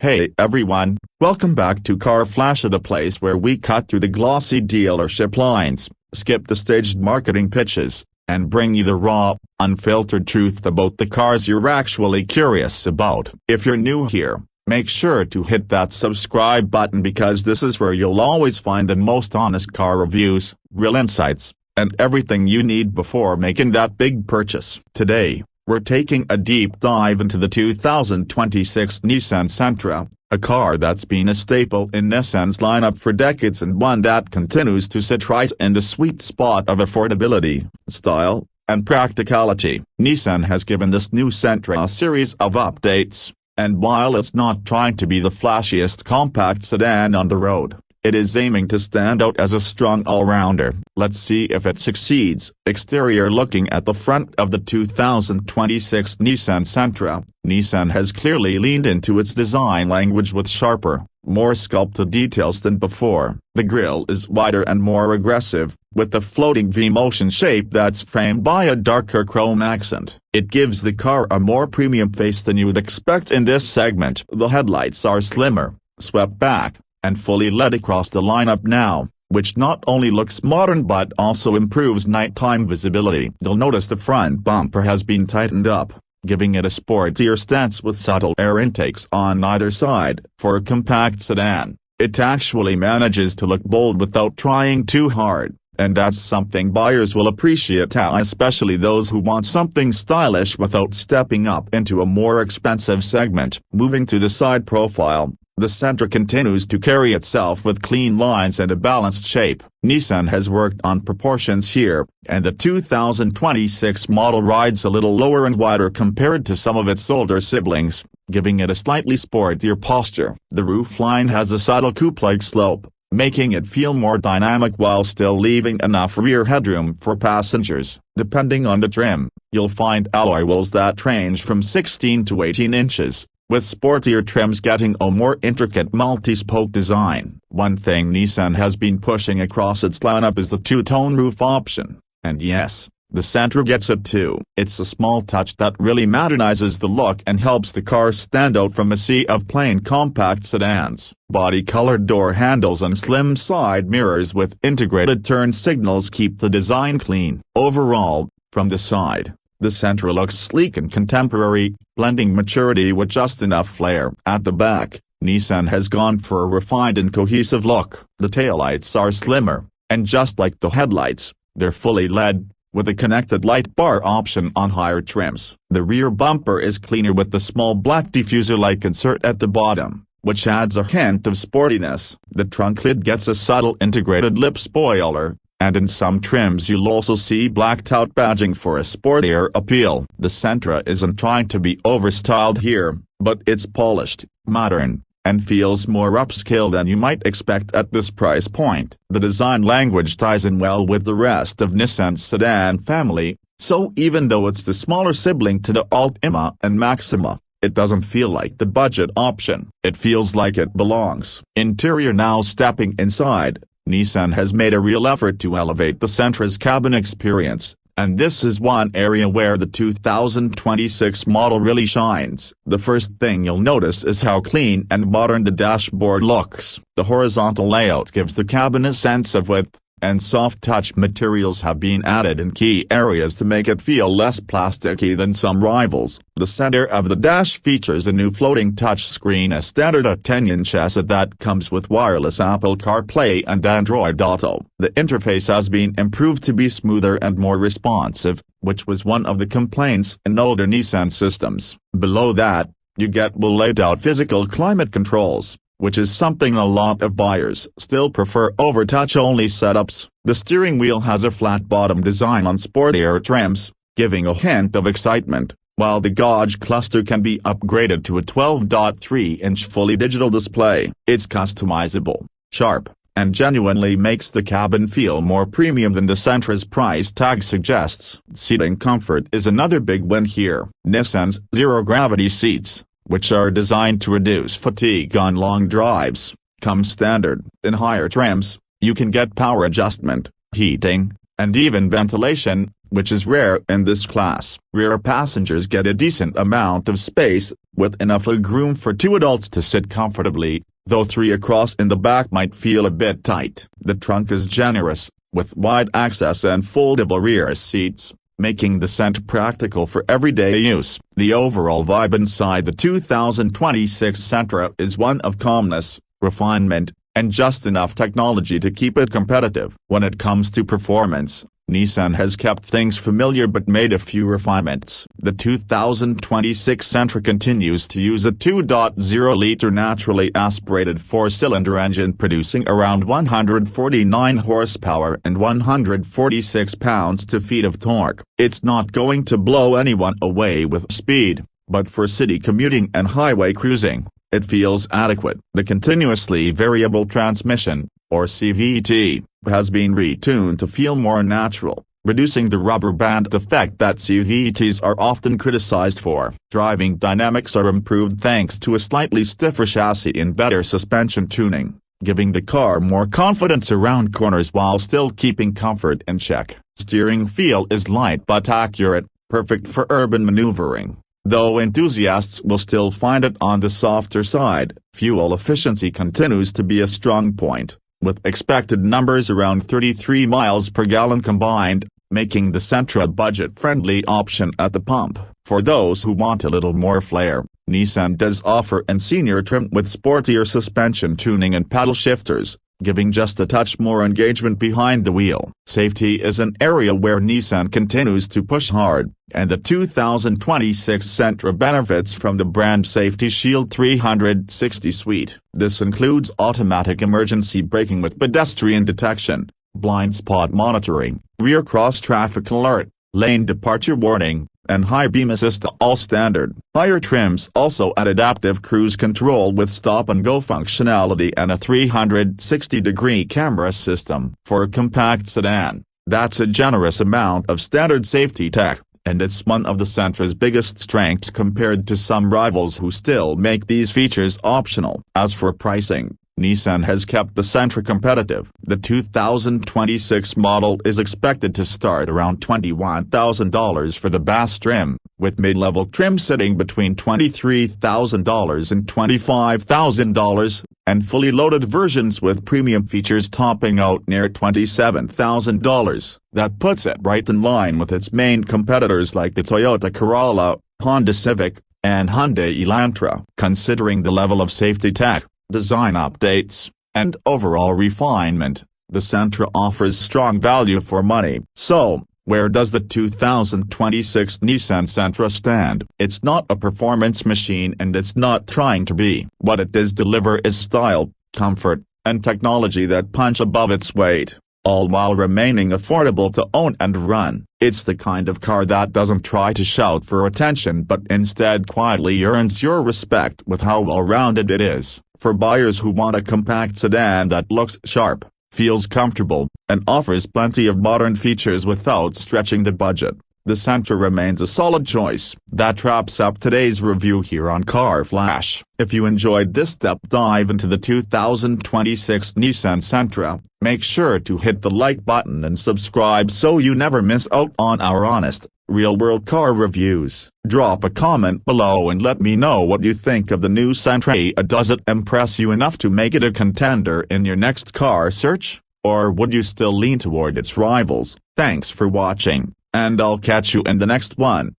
Hey everyone, welcome back to Car Flash, the place where we cut through the glossy dealership lines, skip the staged marketing pitches, and bring you the raw, unfiltered truth about the cars you're actually curious about. If you're new here, make sure to hit that subscribe button because this is where you'll always find the most honest car reviews, real insights, and everything you need before making that big purchase. Today, we're taking a deep dive into the 2026 Nissan Sentra, a car that's been a staple in Nissan's lineup for decades and one that continues to sit right in the sweet spot of affordability, style, and practicality. Nissan has given this new Sentra a series of updates, and while it's not trying to be the flashiest compact sedan on the road, it is aiming to stand out as a strong all-rounder. Let's see if it succeeds. Exterior. Looking at the front of the 2026 Nissan Sentra, Nissan has clearly leaned into its design language with sharper, more sculpted details than before. The grille is wider and more aggressive, with the floating V-motion shape that's framed by a darker chrome accent. It gives the car a more premium face than you would expect in this segment. The headlights are slimmer, swept back, and fully LED across the lineup now, which not only looks modern but also improves nighttime visibility. You'll notice the front bumper has been tightened up, giving it a sportier stance with subtle air intakes on either side. For a compact sedan, it actually manages to look bold without trying too hard, and that's something buyers will appreciate, especially those who want something stylish without stepping up into a more expensive segment. Moving to the side profile, the Sentra continues to carry itself with clean lines and a balanced shape. Nissan has worked on proportions here, and the 2026 model rides a little lower and wider compared to some of its older siblings, giving it a slightly sportier posture. The roofline has a subtle coupe-like slope, making it feel more dynamic while still leaving enough rear headroom for passengers. Depending on the trim, you'll find alloy wheels that range from 16 to 18 inches. With sportier trims getting a more intricate multi-spoke design. One thing Nissan has been pushing across its lineup is the two-tone roof option, and yes, the Sentra gets it too. It's a small touch that really modernizes the look and helps the car stand out from a sea of plain compact sedans. Body-colored door handles and slim side mirrors with integrated turn signals keep the design clean. Overall, from the side, the Sentra looks sleek and contemporary, blending maturity with just enough flair. At the back, Nissan has gone for a refined and cohesive look. The taillights are slimmer, and just like the headlights, they're fully LED, with a connected light bar option on higher trims. The rear bumper is cleaner with the small black diffuser-like insert at the bottom, which adds a hint of sportiness. The trunk lid gets a subtle integrated lip spoiler, and in some trims you'll also see blacked out badging for a sportier appeal. The Sentra isn't trying to be overstyled here, but it's polished, modern, and feels more upscale than you might expect at this price point. The design language ties in well with the rest of Nissan's sedan family, so even though it's the smaller sibling to the Altima and Maxima, it doesn't feel like the budget option. It feels like it belongs. Interior. Now stepping inside, Nissan has made a real effort to elevate the Sentra's cabin experience, and this is one area where the 2026 model really shines. The first thing you'll notice is how clean and modern the dashboard looks. The horizontal layout gives the cabin a sense of width, and soft-touch materials have been added in key areas to make it feel less plasticky than some rivals. The center of the dash features a new floating touchscreen, a standard 10-inch asset that comes with wireless Apple CarPlay and Android Auto. The interface has been improved to be smoother and more responsive, which was one of the complaints in older Nissan systems. Below that, you get well laid-out physical climate controls, which is something a lot of buyers still prefer over touch-only setups. The steering wheel has a flat-bottom design on sportier trims, giving a hint of excitement, while the gauge cluster can be upgraded to a 12.3-inch fully digital display. It's customizable, sharp, and genuinely makes the cabin feel more premium than the Sentra's price tag suggests. Seating comfort is another big win here. Nissan's zero-gravity seats, which are designed to reduce fatigue on long drives, come standard. In higher trims, you can get power adjustment, heating, and even ventilation, which is rare in this class. Rear passengers get a decent amount of space, with enough legroom for 2 adults to sit comfortably, though 3 across in the back might feel a bit tight. The trunk is generous, with wide access and foldable rear seats, making the Sentra practical for everyday use. The overall vibe inside the 2026 Sentra is one of calmness, refinement, and just enough technology to keep it competitive. When it comes to performance, Nissan has kept things familiar but made a few refinements. The 2026 Sentra continues to use a 2.0-liter naturally aspirated 4-cylinder engine producing around 149 horsepower and 146 pounds-feet of torque. It's not going to blow anyone away with speed, but for city commuting and highway cruising, it feels adequate. The continuously variable transmission, or CVT, has been retuned to feel more natural, reducing the rubber band effect that CVTs are often criticized for. Driving dynamics are improved thanks to a slightly stiffer chassis and better suspension tuning, giving the car more confidence around corners while still keeping comfort in check. Steering feel is light but accurate, perfect for urban maneuvering. Though enthusiasts will still find it on the softer side, fuel efficiency continues to be a strong point, with expected numbers around 33 miles per gallon combined, making the Sentra a budget-friendly option at the pump. For those who want a little more flair, Nissan does offer an senior trim with sportier suspension tuning and paddle shifters, giving just a touch more engagement behind the wheel. Safety is an area where Nissan continues to push hard, and the 2026 Sentra benefits from the Brand Safety Shield 360 suite. This includes automatic emergency braking with pedestrian detection, blind spot monitoring, rear cross-traffic alert, lane departure warning, and high beam assist, all standard. Higher trims also add adaptive cruise control with stop-and-go functionality and a 360-degree camera system. For a compact sedan, that's a generous amount of standard safety tech, and it's one of the Sentra's biggest strengths compared to some rivals who still make these features optional. As for pricing, Nissan has kept the Sentra competitive. The 2026 model is expected to start around $21,000 for the base trim, with mid-level trim sitting between $23,000 and $25,000, and fully loaded versions with premium features topping out near $27,000. That puts it right in line with its main competitors like the Toyota Corolla, Honda Civic, and Hyundai Elantra. Considering the level of safety tech, design updates, and overall refinement, the Sentra offers strong value for money. So, where does the 2026 Nissan Sentra stand? It's not a performance machine and it's not trying to be. What it does deliver is style, comfort, and technology that punch above its weight, all while remaining affordable to own and run. It's the kind of car that doesn't try to shout for attention but instead quietly earns your respect with how well-rounded it is. For buyers who want a compact sedan that looks sharp, feels comfortable, and offers plenty of modern features without stretching the budget, the Sentra remains a solid choice. That wraps up today's review here on Car Flash. If you enjoyed this deep dive into the 2026 Nissan Sentra, make sure to hit the like button and subscribe so you never miss out on our honest, real-world car reviews. Drop a comment below and let me know what you think of the new Sentra. Does it impress you enough to make it a contender in your next car search, or would you still lean toward its rivals? Thanks for watching, and I'll catch you in the next one.